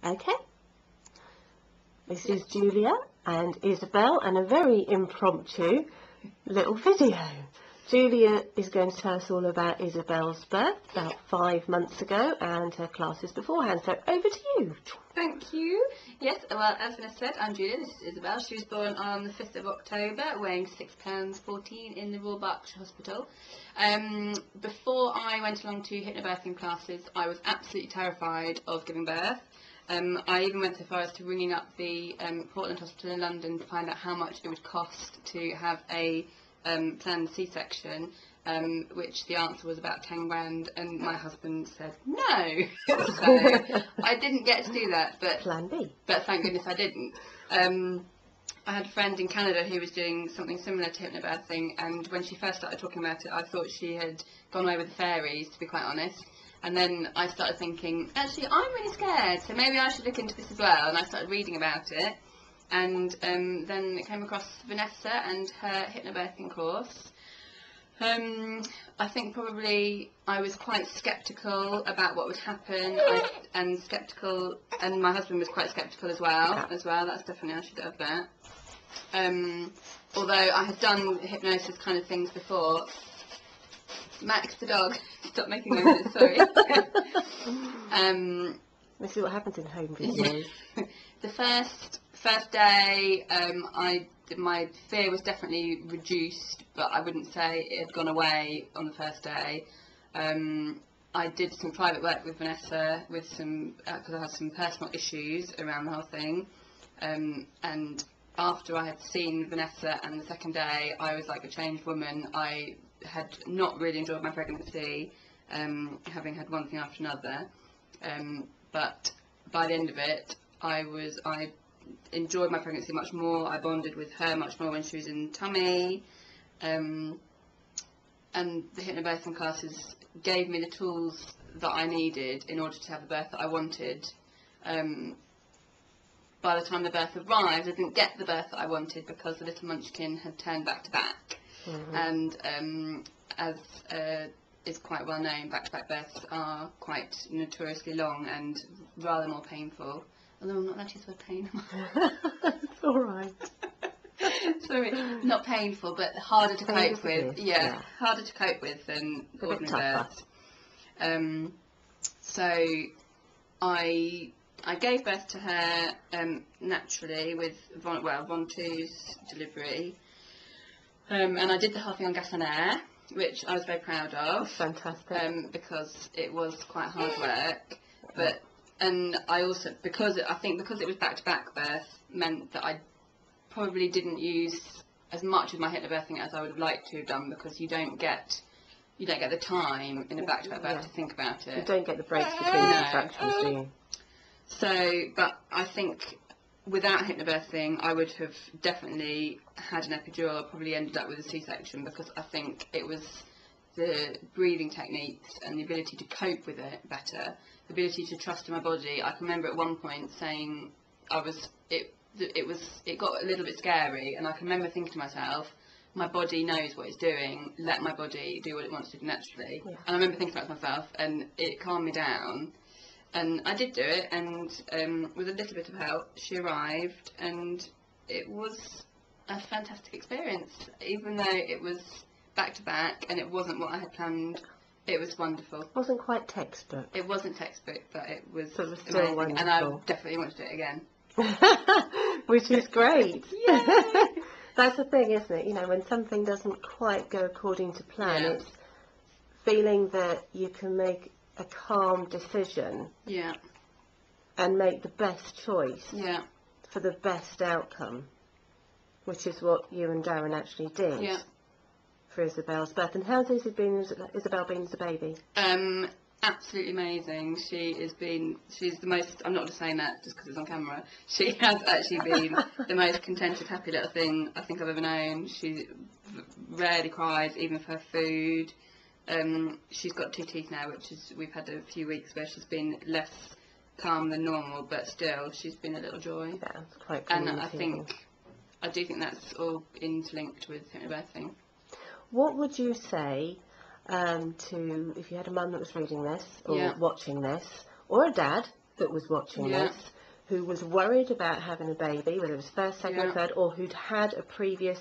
Okay. This is Julia and Isabelle, and a very impromptu little video. Julia is going to tell us all about Isabelle's birth about 5 months ago and her classes beforehand. So over to you. Thank you. Yes, well, as Vanessa said, I'm Julia, this is Isabelle. She was born on the 5th of October, weighing 6 pounds 14 in the Reading Berkshire Hospital. Before I went along to hypnobirthing classes, I was absolutely terrified of giving birth. I even went so far as to ringing up the Portland Hospital in London to find out how much it would cost to have a planned C-section, which the answer was about 10 grand, and my husband said no. So I didn't get to do that, but Plan B. But thank goodness I didn't. I had a friend in Canada who was doing something similar to hypnobirthing, and when she first started talking about it, I thought she had gone away with the fairies, to be quite honest. And then I started thinking, actually, I'm really scared, so maybe I should look into this as well. And I started reading about it, and then I came across Vanessa and her hypnobirthing course. I think probably I was quite sceptical about what would happen, and my husband was quite sceptical as well. That's definitely, I should have that. Although I had done hypnosis kind of things before. Max the dog, stop making noises, sorry. This is what happens in home videos. The first day, my fear was definitely reduced, but I wouldn't say it had gone away on the first day. I did some private work with Vanessa with some, because I had some personal issues around the whole thing, and after I had seen Vanessa and the second day, I was like a changed woman. I had not really enjoyed my pregnancy, having had one thing after another, but by the end of it, I enjoyed my pregnancy much more. I bonded with her much more when she was in tummy, and the hypnobirthing classes gave me the tools that I needed in order to have the birth that I wanted. By the time the birth arrived, I didn't get the birth that I wanted because the little munchkin had turned back to back. And as is quite well known, back-to-back births are quite notoriously long and rather more painful. Although I'm not allowed to use the word pain. It's alright. Sorry, not painful, but harder to cope with. Yeah, harder to cope with than ordinary births. So I gave birth to her naturally with von 2's delivery. And I did the whole thing on gas and air, which I was very proud of. Fantastic. Because it was quite hard work. And I also, because it was back-to-back birth, meant that I probably didn't use as much of my hypnobirthing as I would have liked to have done, because you don't get the time in a back-to-back birth to think about it. You don't get the breaks between the contractions, do you? So, but I think without hypnobirthing, I would have definitely had an epidural. I probably ended up with a C-section, because I think it was the breathing techniques and the ability to cope with it better, the ability to trust in my body. I can remember at one point saying it got a little bit scary, and I can remember thinking to myself, my body knows what it's doing, let my body do what it wants to do naturally. And I remember thinking about myself, and it calmed me down. And I did do it, and with a little bit of help, she arrived, and it was a fantastic experience. Even though it was back-to-back, and it wasn't what I had planned, it was wonderful. It wasn't quite textbook. It wasn't textbook, but it was still amazing, wonderful. and I definitely want to do it again. Which is great. Yay! That's the thing, isn't it? You know, when something doesn't quite go according to plan, it's feeling that you can make a calm decision and make the best choice for the best outcome, which is what you and Darren actually did for Isabelle's birth. And how's Isabelle been as a baby? Absolutely amazing. She's the most, I'm not just saying that just because it's on camera, she has actually been the most contented, happy little thing I think I've ever known. She rarely cries, even for her food. She's got 2 teeth now, we've had a few weeks where she's been less calm than normal, but still she's been a little joy. Yeah, it's quite cool. And I do think that's all interlinked with hypnobirthing. What would you say to, if you had a mum that was reading this or watching this, or a dad that was watching this, who was worried about having a baby, whether it was first, second, third, or who'd had a previous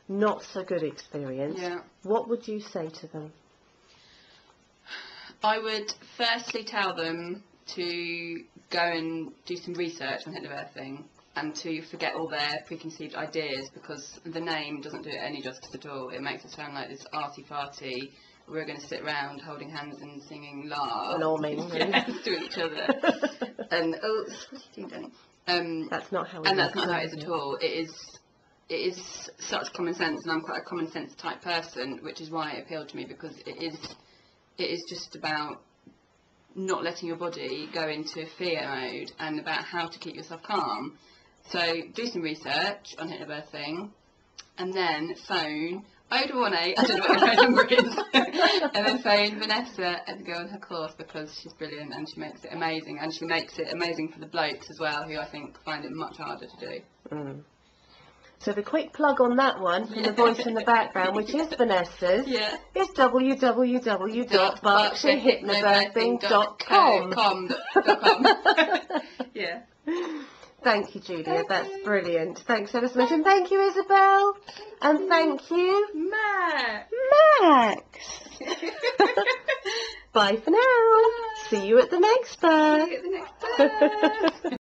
not so good experience, what would you say to them? I would firstly tell them to go and do some research on hypnobirthing and to forget all their preconceived ideas, because the name doesn't do it any justice at all. It makes it sound like this arty-farty, we're going to sit around holding hands and singing la to each other. And that's not how that's not how it is at all. It is such common sense, and I'm quite a common sense type person, which is why it appealed to me, because it is just about not letting your body go into fear mode and about how to keep yourself calm. So do some research on hypnobirthing and then phone 0218, I don't know what her phone number is, and then phone Vanessa and go on her course, because she's brilliant and she makes it amazing, and she makes it amazing for the blokes as well, who I think find it much harder to do. So the quick plug on that one from the voice in the background, which is Vanessa's, is www.berkshirehypnobirthing.com. Yeah. Thank you, Julia. That's brilliant. Thanks ever so much. And thank you, Isabelle. And thank you, Max. Bye for now. See you at the next birth.